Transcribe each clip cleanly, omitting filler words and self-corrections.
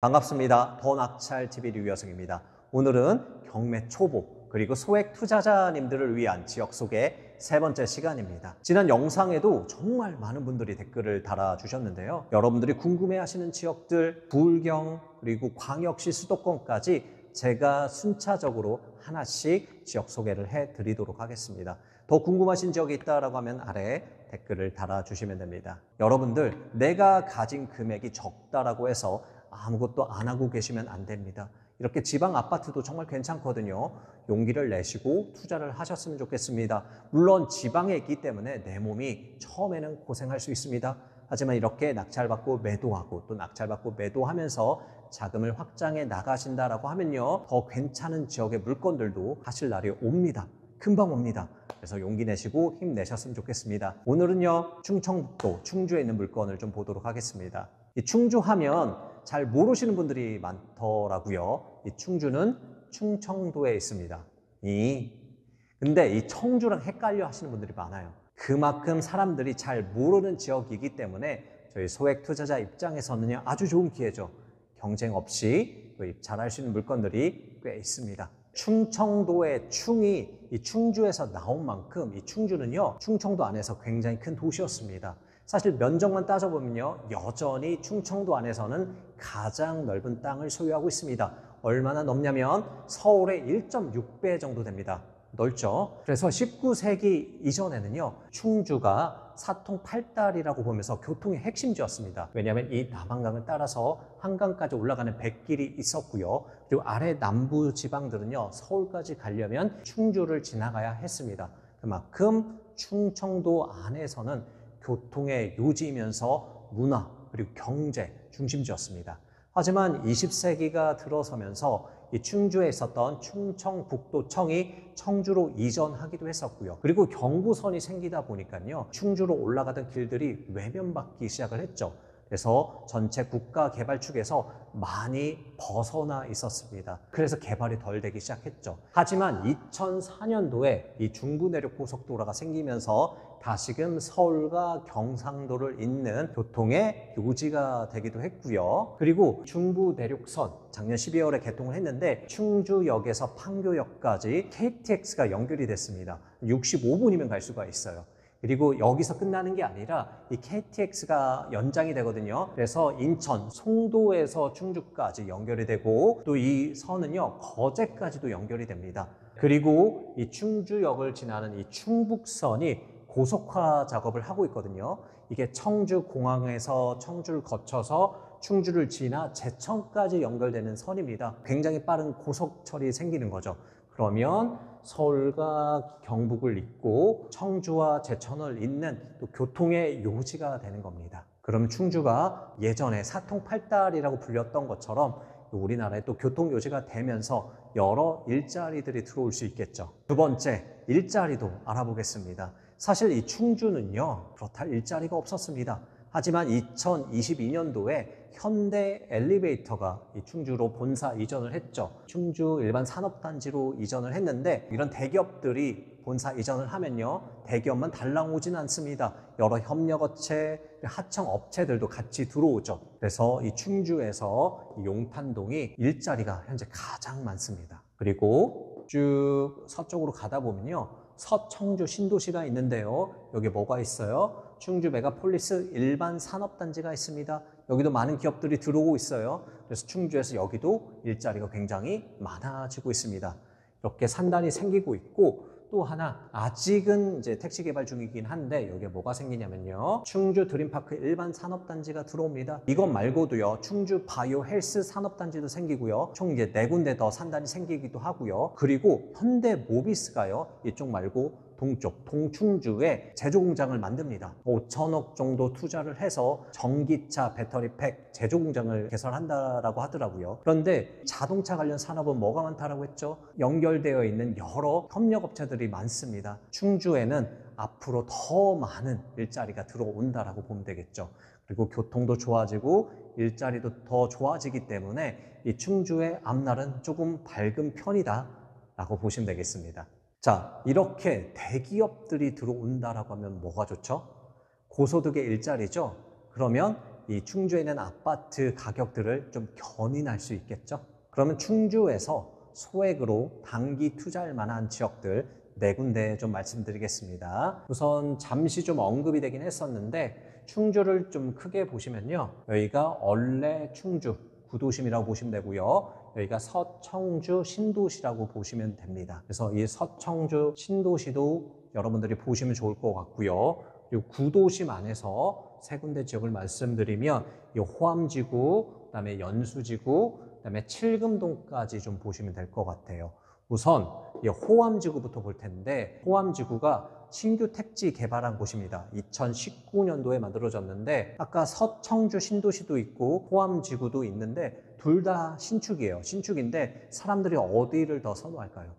반갑습니다. 더 낙찰TV 류여승입니다. 오늘은 경매 초보 그리고 소액 투자자님들을 위한 지역 소개 세 번째 시간입니다. 지난 영상에도 정말 많은 분들이 댓글을 달아주셨는데요. 여러분들이 궁금해하시는 지역들, 부울경 그리고 광역시 수도권까지 제가 순차적으로 하나씩 지역 소개를 해드리도록 하겠습니다. 더 궁금하신 지역이 있다라고 하면 아래 댓글을 달아주시면 됩니다. 여러분들, 내가 가진 금액이 적다라고 해서 아무것도 안 하고 계시면 안 됩니다. 이렇게 지방 아파트도 정말 괜찮거든요. 용기를 내시고 투자를 하셨으면 좋겠습니다. 물론 지방에 있기 때문에 내 몸이 처음에는 고생할 수 있습니다. 하지만 이렇게 낙찰받고 매도하고 또 낙찰받고 매도하면서 자금을 확장해 나가신다라고 하면요, 더 괜찮은 지역의 물건들도 하실 날이 옵니다. 금방 옵니다. 그래서 용기 내시고 힘내셨으면 좋겠습니다. 오늘은요, 충청북도 충주에 있는 물건을 좀 보도록 하겠습니다. 이 충주하면 잘 모르시는 분들이 많더라고요. 이 충주는 충청도에 있습니다. 근데 이 청주랑 헷갈려 하시는 분들이 많아요. 그만큼 사람들이 잘 모르는 지역이기 때문에 저희 소액 투자자 입장에서는요, 아주 좋은 기회죠. 경쟁 없이 입찰할 수 있는 물건들이 꽤 있습니다. 충청도의 충이 이 충주에서 나온 만큼 이 충주는요, 충청도 안에서 굉장히 큰 도시였습니다. 사실 면적만 따져보면요, 여전히 충청도 안에서는 가장 넓은 땅을 소유하고 있습니다. 얼마나 넓냐면 서울의 1.6배 정도 됩니다. 넓죠? 그래서 19세기 이전에는요, 충주가 사통팔달이라고 보면서 교통의 핵심지였습니다. 왜냐하면 이 남한강을 따라서 한강까지 올라가는 뱃길이 있었고요. 그리고 아래 남부 지방들은요, 서울까지 가려면 충주를 지나가야 했습니다. 그만큼 충청도 안에서는 교통의 요지이면서 문화 그리고 경제 중심지였습니다. 하지만 20세기가 들어서면서 이 충주에 있었던 충청북도청이 청주로 이전하기도 했었고요. 그리고 경부선이 생기다 보니까요, 충주로 올라가던 길들이 외면받기 시작을 했죠. 그래서 전체 국가개발축에서 많이 벗어나 있었습니다. 그래서 개발이 덜 되기 시작했죠. 하지만 2004년도에 이 중부내륙고속도로가 생기면서 다시금 서울과 경상도를 잇는 교통의 요지가 되기도 했고요. 그리고 중부내륙선 작년 12월에 개통을 했는데 충주역에서 판교역까지 KTX가 연결이 됐습니다. 65분이면 갈 수가 있어요. 그리고 여기서 끝나는 게 아니라 이 KTX가 연장이 되거든요. 그래서 인천, 송도에서 충주까지 연결이 되고 또 이 선은요, 거제까지도 연결이 됩니다. 그리고 이 충주역을 지나는 이 충북선이 고속화 작업을 하고 있거든요. 이게 청주공항에서 청주를 거쳐서 충주를 지나 제천까지 연결되는 선입니다. 굉장히 빠른 고속철이 생기는 거죠. 그러면 서울과 경북을 잇고 청주와 제천을 잇는 또 교통의 요지가 되는 겁니다. 그럼 충주가 예전에 사통팔달이라고 불렸던 것처럼 우리나라의 또 교통 요지가 되면서 여러 일자리들이 들어올 수 있겠죠. 두 번째, 일자리도 알아보겠습니다. 사실 이 충주는요, 그렇다 일자리가 없었습니다. 하지만 2022년도에 현대 엘리베이터가 이 충주로 본사 이전을 했죠. 충주 일반 산업단지로 이전을 했는데 이런 대기업들이 본사 이전을 하면요, 대기업만 달랑 오진 않습니다. 여러 협력업체, 하청업체들도 같이 들어오죠. 그래서 이 충주에서 이 용탄동이 일자리가 현재 가장 많습니다. 그리고 쭉 서쪽으로 가다 보면요, 서청주 신도시가 있는데요, 여기 뭐가 있어요? 충주 메가폴리스 일반 산업단지가 있습니다. 여기도 많은 기업들이 들어오고 있어요. 그래서 충주에서 여기도 일자리가 굉장히 많아지고 있습니다. 이렇게 산단이 생기고 있고, 또 하나 아직은 이제 택지 개발 중이긴 한데 여기에 뭐가 생기냐면요, 충주 드림파크 일반 산업단지가 들어옵니다. 이것 말고도요, 충주 바이오 헬스 산업단지도 생기고요, 총 이제 4군데 더 산단이 생기기도 하고요. 그리고 현대 모비스가요, 이쪽 말고 동쪽 동충주에 제조공장을 만듭니다. 5천억 정도 투자를 해서 전기차 배터리팩 제조공장을 개설한다라고 하더라고요. 그런데 자동차 관련 산업은 뭐가 많다라고 했죠? 연결되어 있는 여러 협력업체들이 많습니다. 충주에는 앞으로 더 많은 일자리가 들어온다라고 보면 되겠죠. 그리고 교통도 좋아지고 일자리도 더 좋아지기 때문에 이 충주의 앞날은 조금 밝은 편이다 라고 보시면 되겠습니다. 자, 이렇게 대기업들이 들어온다라고 하면 뭐가 좋죠? 고소득의 일자리죠? 그러면 이 충주에 있는 아파트 가격들을 좀 견인할 수 있겠죠. 그러면 충주에서 소액으로 단기 투자할 만한 지역들 4군데 좀 말씀드리겠습니다. 우선 잠시 좀 언급이 되긴 했었는데 충주를 좀 크게 보시면요, 여기가 원래 충주 구도심이라고 보시면 되고요, 여기가 서청주 신도시라고 보시면 됩니다. 그래서 이 서청주 신도시도 여러분들이 보시면 좋을 것 같고요. 그리고 구도심 안에서 3군데 지역을 말씀드리면 이 호암지구, 그다음에 연수지구, 그다음에 칠금동까지 좀 보시면 될 것 같아요. 우선 이 호암지구부터 볼 텐데, 호암지구가 신규 택지 개발한 곳입니다. 2019년도에 만들어졌는데, 아까 서청주 신도시도 있고 호암지구도 있는데 둘 다 신축이에요. 신축인데 사람들이 어디를 더 선호할까요?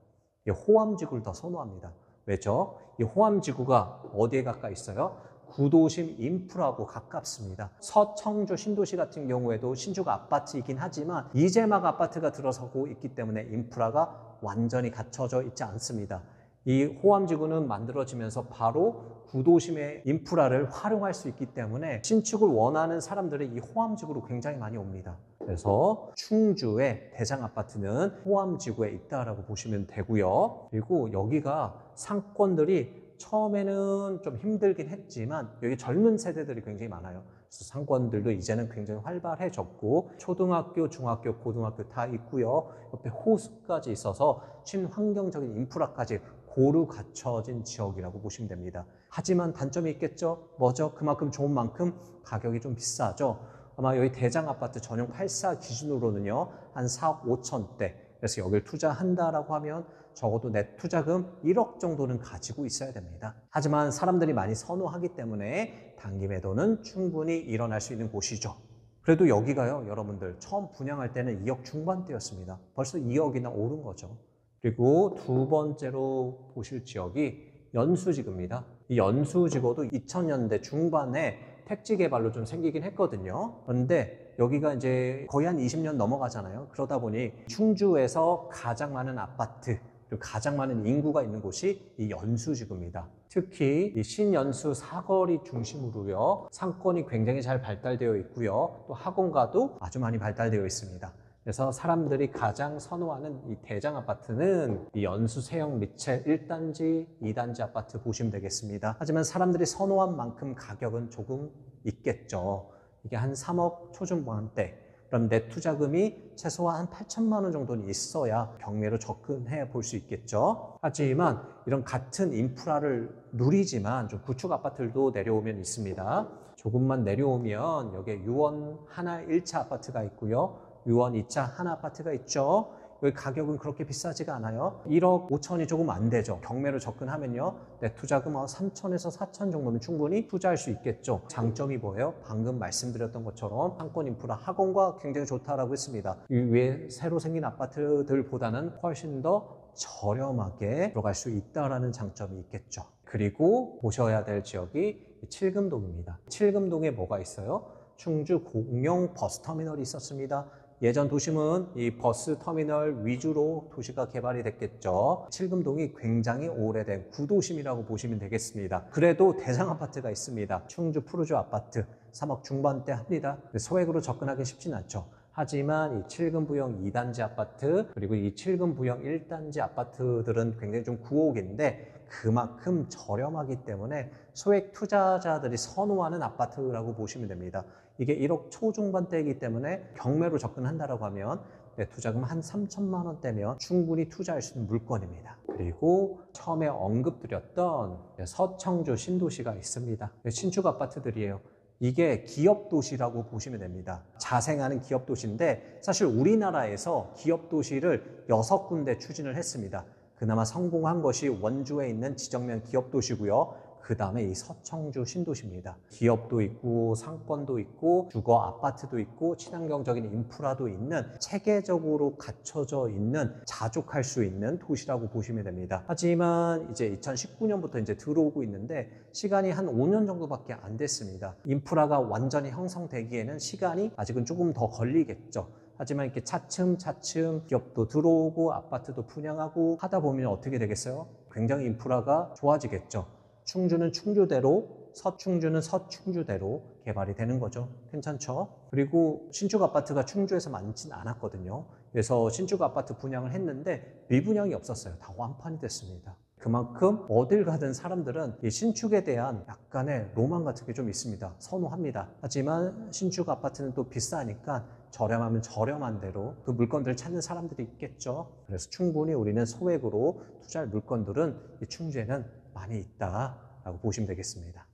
이 호암지구를 더 선호합니다. 왜죠? 이 호암지구가 어디에 가까이 있어요? 구도심 인프라하고 가깝습니다. 서청주 신도시 같은 경우에도 신축 아파트이긴 하지만 이제 막 아파트가 들어서고 있기 때문에 인프라가 완전히 갖춰져 있지 않습니다. 이 호암지구는 만들어지면서 바로 구도심의 인프라를 활용할 수 있기 때문에 신축을 원하는 사람들이 이 호암지구로 굉장히 많이 옵니다. 그래서 충주의 대장아파트는 호암지구에 있다라고 보시면 되고요. 그리고 여기가 상권들이 처음에는 좀 힘들긴 했지만 여기 젊은 세대들이 굉장히 많아요. 그래서 상권들도 이제는 굉장히 활발해졌고 초등학교, 중학교, 고등학교 다 있고요. 옆에 호수까지 있어서 친환경적인 인프라까지 고루 갖춰진 지역이라고 보시면 됩니다. 하지만 단점이 있겠죠? 뭐죠? 그만큼 좋은 만큼 가격이 좀 비싸죠. 아마 여기 대장아파트 전용 8사 기준으로는요, 한 4억 5천대. 그래서 여기를 투자한다라고 하면 적어도 내 투자금 1억 정도는 가지고 있어야 됩니다. 하지만 사람들이 많이 선호하기 때문에 단기 매도는 충분히 일어날 수 있는 곳이죠. 그래도 여기가요, 여러분들 처음 분양할 때는 2억 중반대였습니다. 벌써 2억이나 오른 거죠. 그리고 두 번째로 보실 지역이 연수지구입니다. 이 연수지구도 2000년대 중반에 택지 개발로 좀 생기긴 했거든요. 그런데 여기가 이제 거의 한 20년 넘어가잖아요. 그러다 보니 충주에서 가장 많은 아파트, 그리고 가장 많은 인구가 있는 곳이 이 연수지구입니다. 특히 이 신연수 사거리 중심으로요, 상권이 굉장히 잘 발달되어 있고요, 또 학원가도 아주 많이 발달되어 있습니다. 그래서 사람들이 가장 선호하는 이 대장 아파트는 이 연수 세형 미첼 1단지, 2단지 아파트 보시면 되겠습니다. 하지만 사람들이 선호한 만큼 가격은 조금 있겠죠. 이게 한 3억 초중반대. 그럼 내 투자금이 최소한 한 8천만 원 정도는 있어야 경매로 접근해 볼 수 있겠죠. 하지만 이런 같은 인프라를 누리지만 좀 구축 아파트들도 내려오면 있습니다. 조금만 내려오면 여기에 유원 하나 1차 아파트가 있고요, 유원 2차 하나 아파트가 있죠. 여기 가격은 그렇게 비싸지가 않아요. 1억 5천이 조금 안 되죠. 경매로 접근하면요, 내 투자금 3천에서 4천 정도는 충분히 투자할 수 있겠죠. 장점이 뭐예요? 방금 말씀드렸던 것처럼 상권 인프라, 학원과 굉장히 좋다라고 했습니다. 이 위에 새로 생긴 아파트들보다는 훨씬 더 저렴하게 들어갈 수 있다라는 장점이 있겠죠. 그리고 보셔야 될 지역이 칠금동입니다. 칠금동에 뭐가 있어요? 충주 공영 버스터미널이 있었습니다. 예전 도심은 이 버스 터미널 위주로 도시가 개발이 됐겠죠. 칠금동이 굉장히 오래된 구도심이라고 보시면 되겠습니다. 그래도 대장 아파트가 있습니다. 충주 푸르주 아파트 3억 중반대 합니다. 소액으로 접근하기 쉽진 않죠. 하지만 이 칠금부영 2단지 아파트, 그리고 이 칠금부영 1단지 아파트들은 굉장히 좀 구옥인데 그만큼 저렴하기 때문에 소액 투자자들이 선호하는 아파트라고 보시면 됩니다. 이게 1억 초중반대이기 때문에 경매로 접근한다라고 하면 내 투자금 한 3천만 원대면 충분히 투자할 수 있는 물건입니다. 그리고 처음에 언급드렸던 서청주 신도시가 있습니다. 신축 아파트들이에요. 이게 기업도시라고 보시면 됩니다. 자생하는 기업도시인데 사실 우리나라에서 기업도시를 6군데 추진을 했습니다. 그나마 성공한 것이 원주에 있는 지정면 기업도시고요. 그 다음에 이 서청주 신도시입니다. 기업도 있고 상권도 있고 주거 아파트도 있고 친환경적인 인프라도 있는 체계적으로 갖춰져 있는 자족할 수 있는 도시라고 보시면 됩니다. 하지만 이제 2019년부터 이제 들어오고 있는데 시간이 한 5년 정도밖에 안 됐습니다. 인프라가 완전히 형성되기에는 시간이 아직은 조금 더 걸리겠죠. 하지만 이렇게 차츰차츰 기업도 들어오고 아파트도 분양하고 하다 보면 어떻게 되겠어요? 굉장히 인프라가 좋아지겠죠. 충주는 충주대로 서충주는 서충주대로 개발이 되는 거죠. 괜찮죠? 그리고 신축 아파트가 충주에서 많진 않았거든요. 그래서 신축 아파트 분양을 했는데 미분양이 없었어요. 다 완판이 됐습니다. 그만큼 어딜 가든 사람들은 이 신축에 대한 약간의 로망 같은 게 좀 있습니다. 선호합니다. 하지만 신축 아파트는 또 비싸니까 저렴하면 저렴한 대로 그 물건들을 찾는 사람들이 있겠죠. 그래서 충분히 우리는 소액으로 투자할 물건들은 이 충주에는 많이 있다라고 보시면 되겠습니다.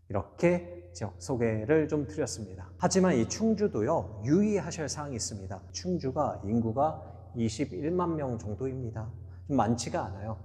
이렇게 지역 소개를 좀 드렸습니다. 하지만 이 충주도요, 유의하셔야 사항이 있습니다. 충주가 인구가 21만 명 정도입니다. 좀 많지가 않아요.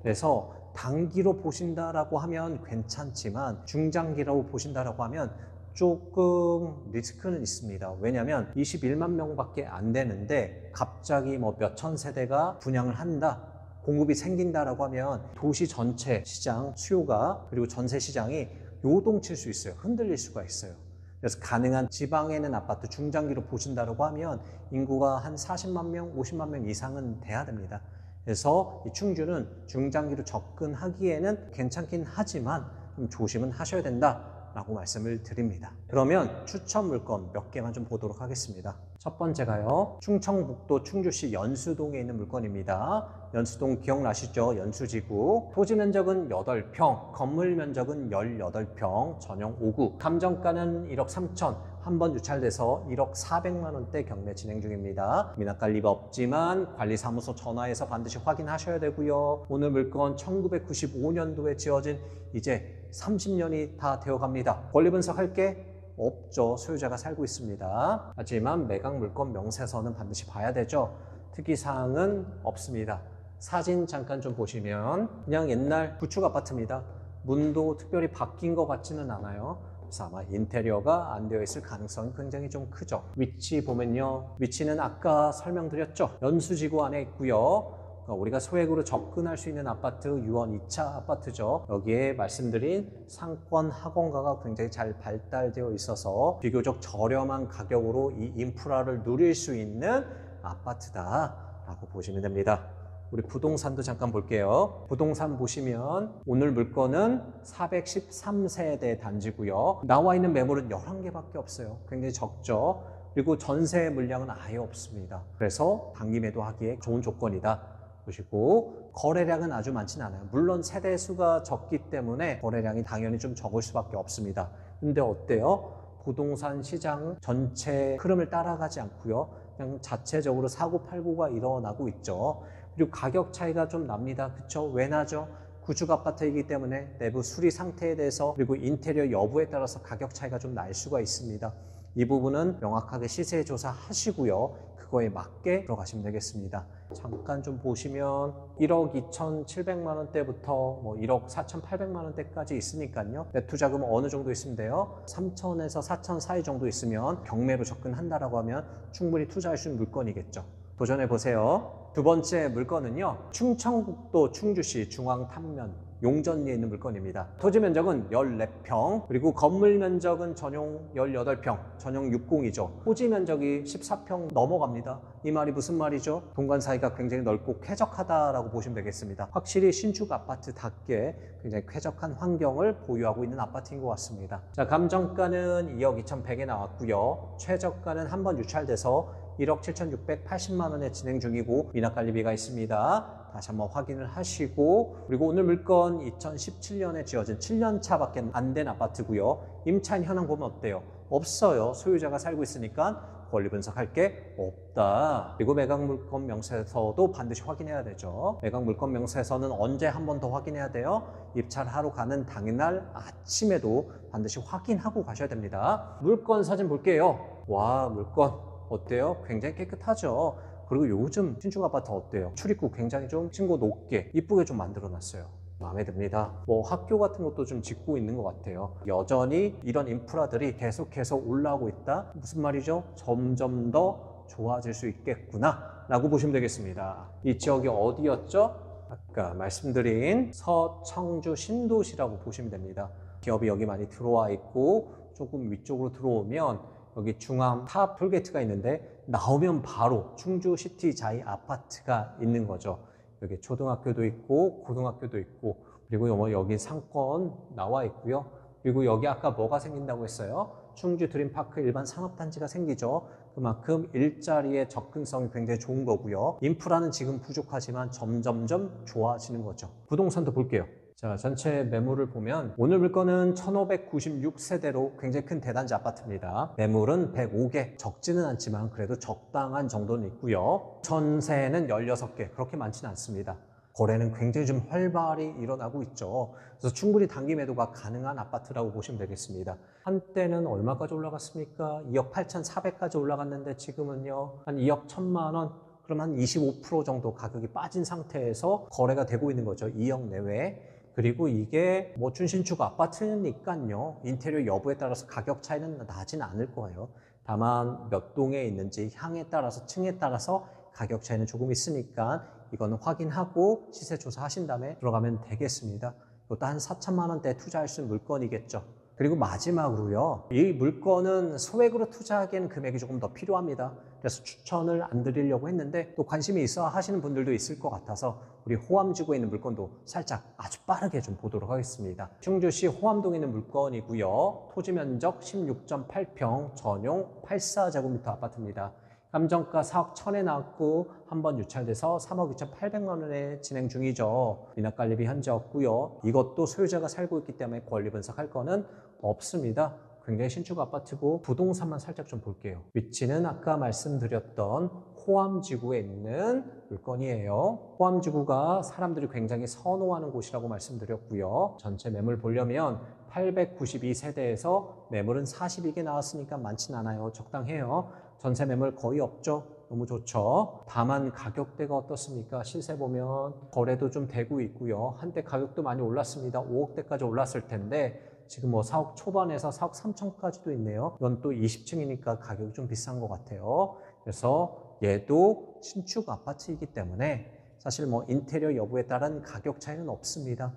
그래서 단기로 보신다라고 하면 괜찮지만 중장기로 보신다라고 하면 조금 리스크는 있습니다. 왜냐하면 21만 명밖에 안 되는데 갑자기 뭐 몇천 세대가 분양을 한다, 공급이 생긴다라고 하면 도시 전체 시장 수요가 그리고 전세 시장이 요동칠 수 있어요. 흔들릴 수가 있어요. 그래서 가능한 지방에 있는 아파트 중장기로 보신다라고 하면 인구가 한 40만 명, 50만 명 이상은 돼야 됩니다. 그래서 이 충주는 중장기로 접근하기에는 괜찮긴 하지만 좀 조심은 하셔야 된다라고 말씀을 드립니다. 그러면 추천 물건 몇 개만 좀 보도록 하겠습니다. 첫 번째가요, 충청북도 충주시 연수동에 있는 물건입니다. 연수동 기억나시죠? 연수지구. 토지 면적은 8평, 건물 면적은 18평, 전용 5구. 감정가는 1억 3천. 한 번 유찰돼서 1억 400만 원대 경매 진행 중입니다. 미납관리가 없지만 관리사무소 전화해서 반드시 확인하셔야 되고요. 오늘 물건 1995년도에 지어진 이제 30년이 다 되어 갑니다. 권리 분석할 게 없죠. 소유자가 살고 있습니다. 하지만 매각 물건 명세서는 반드시 봐야 되죠. 특이사항은 없습니다. 사진 잠깐 좀 보시면 그냥 옛날 구축 아파트입니다. 문도 특별히 바뀐 것 같지는 않아요. 그래서 아마 인테리어가 안 되어 있을 가능성이 굉장히 좀 크죠. 위치 보면요, 위치는 아까 설명드렸죠. 연수지구 안에 있고요. 우리가 소액으로 접근할 수 있는 아파트, 유원 2차 아파트죠. 여기에 말씀드린 상권 학원가가 굉장히 잘 발달되어 있어서 비교적 저렴한 가격으로 이 인프라를 누릴 수 있는 아파트다라고 보시면 됩니다. 우리 부동산도 잠깐 볼게요. 부동산 보시면 오늘 물건은 413세대 단지고요. 나와 있는 매물은 11개밖에 없어요. 굉장히 적죠. 그리고 전세 물량은 아예 없습니다. 그래서 단기 매도하기에 좋은 조건이다 보시고, 거래량은 아주 많지는 않아요. 물론 세대 수가 적기 때문에 거래량이 당연히 좀 적을 수밖에 없습니다. 근데 어때요? 부동산 시장 전체 흐름을 따라가지 않고요. 그냥 자체적으로 사고팔고가 일어나고 있죠. 그리고 가격 차이가 좀 납니다. 그쵸? 왜 나죠? 구축 아파트이기 때문에 내부 수리 상태에 대해서 그리고 인테리어 여부에 따라서 가격 차이가 좀 날 수가 있습니다. 이 부분은 명확하게 시세 조사하시고요. 그거에 맞게 들어가시면 되겠습니다. 잠깐 좀 보시면 1억 2,700만 원대부터 뭐 1억 4,800만 원대까지 있으니까요. 내투자금은 어느 정도 있으면 돼요? 3천에서 4천 사이 정도 있으면 경매로 접근한다라고 하면 충분히 투자할 수 있는 물건이겠죠. 도전해 보세요. 두 번째 물건은요, 충청북도 충주시 중앙탄면 용전리에 있는 물건입니다. 토지 면적은 14평, 그리고 건물 면적은 전용 18평, 전용 60이죠. 토지 면적이 14평 넘어갑니다. 이 말이 무슨 말이죠? 동간 사이가 굉장히 넓고 쾌적하다라고 보시면 되겠습니다. 확실히 신축 아파트답게 굉장히 쾌적한 환경을 보유하고 있는 아파트인 것 같습니다. 자, 감정가는 2억 2,100에 나왔고요. 최저가는 한 번 유찰돼서 1억 7,680만 원에 진행 중이고 미납관리비가 있습니다. 다시 한번 확인을 하시고, 그리고 오늘 물건 2017년에 지어진 7년 차밖에 안 된 아파트고요. 임차인 현황 보면 어때요? 없어요. 소유자가 살고 있으니까 권리 분석할 게 없다. 그리고 매각 물건 명세서도 반드시 확인해야 되죠. 매각 물건 명세서는 언제 한 번 더 확인해야 돼요? 입찰하러 가는 당일날 아침에도 반드시 확인하고 가셔야 됩니다. 물건 사진 볼게요. 와, 물건 어때요? 굉장히 깨끗하죠. 그리고 요즘 신축 아파트 어때요? 출입구 굉장히 좀 층고 높게 이쁘게 좀 만들어 놨어요. 마음에 듭니다. 뭐 학교 같은 것도 좀 짓고 있는 것 같아요. 여전히 이런 인프라들이 계속해서 올라오고 있다. 무슨 말이죠? 점점 더 좋아질 수 있겠구나 라고 보시면 되겠습니다. 이 지역이 어디였죠? 아까 말씀드린 서청주 신도시라고 보시면 됩니다. 기업이 여기 많이 들어와 있고, 조금 위쪽으로 들어오면 여기 중앙 탑 톨게이트가 있는데 나오면 바로 충주시티 자이 아파트가 있는 거죠. 여기 초등학교도 있고 고등학교도 있고 그리고 뭐 여기 상권 나와 있고요. 그리고 여기 아까 뭐가 생긴다고 했어요? 충주 드림파크 일반 산업단지가 생기죠. 그만큼 일자리의 접근성이 굉장히 좋은 거고요. 인프라는 지금 부족하지만 점점점 좋아지는 거죠. 부동산도 볼게요. 자, 전체 매물을 보면 오늘 물건은 1596세대로 굉장히 큰 대단지 아파트입니다. 매물은 105개, 적지는 않지만 그래도 적당한 정도는 있고요. 전세는 16개, 그렇게 많지는 않습니다. 거래는 굉장히 좀 활발히 일어나고 있죠. 그래서 충분히 단기 매도가 가능한 아파트라고 보시면 되겠습니다. 한때는 얼마까지 올라갔습니까? 2억 8,400까지 올라갔는데 지금은요, 한 2억 1천만 원, 그럼 한 25% 정도 가격이 빠진 상태에서 거래가 되고 있는 거죠. 2억 내외에. 그리고 이게 뭐 준신축 아파트니까요, 인테리어 여부에 따라서 가격 차이는 나진 않을 거예요. 다만 몇 동에 있는지 향에 따라서, 층에 따라서 가격 차이는 조금 있으니까 이거는 확인하고 시세 조사하신 다음에 들어가면 되겠습니다. 이것도 한 4천만 원대 투자할 수 있는 물건이겠죠. 그리고 마지막으로요, 이 물건은 소액으로 투자하기에는 금액이 조금 더 필요합니다. 그래서 추천을 안 드리려고 했는데 또 관심이 있어 하시는 분들도 있을 것 같아서 우리 호암지구에 있는 물건도 살짝 아주 빠르게 좀 보도록 하겠습니다. 충주시 호암동에 있는 물건이고요. 토지 면적 16.8평, 전용 84제곱미터 아파트입니다. 감정가 4억 1천에 나왔고 한번 유찰돼서 3억 2,800만 원에 진행 중이죠. 미납관리비 현재 없고요. 이것도 소유자가 살고 있기 때문에 권리 분석할 거는 없습니다. 굉장히 신축 아파트고 부동산만 살짝 좀 볼게요. 위치는 아까 말씀드렸던 호암지구에 있는 물건이에요. 호암지구가 사람들이 굉장히 선호하는 곳이라고 말씀드렸고요. 전체 매물 보려면 892세대에서 매물은 42개 나왔으니까 많진 않아요. 적당해요. 전세 매물 거의 없죠. 너무 좋죠. 다만 가격대가 어떻습니까? 시세 보면 거래도 좀 되고 있고요. 한때 가격도 많이 올랐습니다. 5억대까지 올랐을 텐데 지금 뭐 4억 초반에서 4억 3천까지도 있네요. 이건 또 20층이니까 가격이 좀 비싼 것 같아요. 그래서 얘도 신축 아파트이기 때문에 사실 뭐 인테리어 여부에 따른 가격 차이는 없습니다.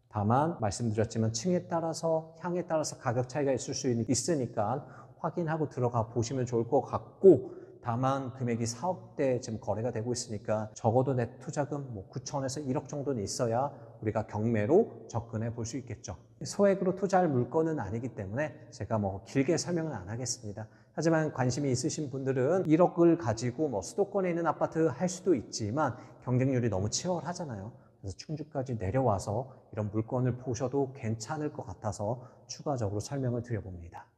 다만 말씀드렸지만 층에 따라서 향에 따라서 가격 차이가 있을 수 있으니까 확인하고 들어가 보시면 좋을 것 같고, 다만 금액이 4억대 지금 거래가 되고 있으니까 적어도 내 투자금 뭐 9천에서 1억 정도는 있어야 우리가 경매로 접근해 볼 수 있겠죠. 소액으로 투자할 물건은 아니기 때문에 제가 뭐 길게 설명은 안 하겠습니다. 하지만 관심이 있으신 분들은 1억을 가지고 뭐 수도권에 있는 아파트 할 수도 있지만 경쟁률이 너무 치열하잖아요. 그래서 충주까지 내려와서 이런 물건을 보셔도 괜찮을 것 같아서 추가적으로 설명을 드려봅니다.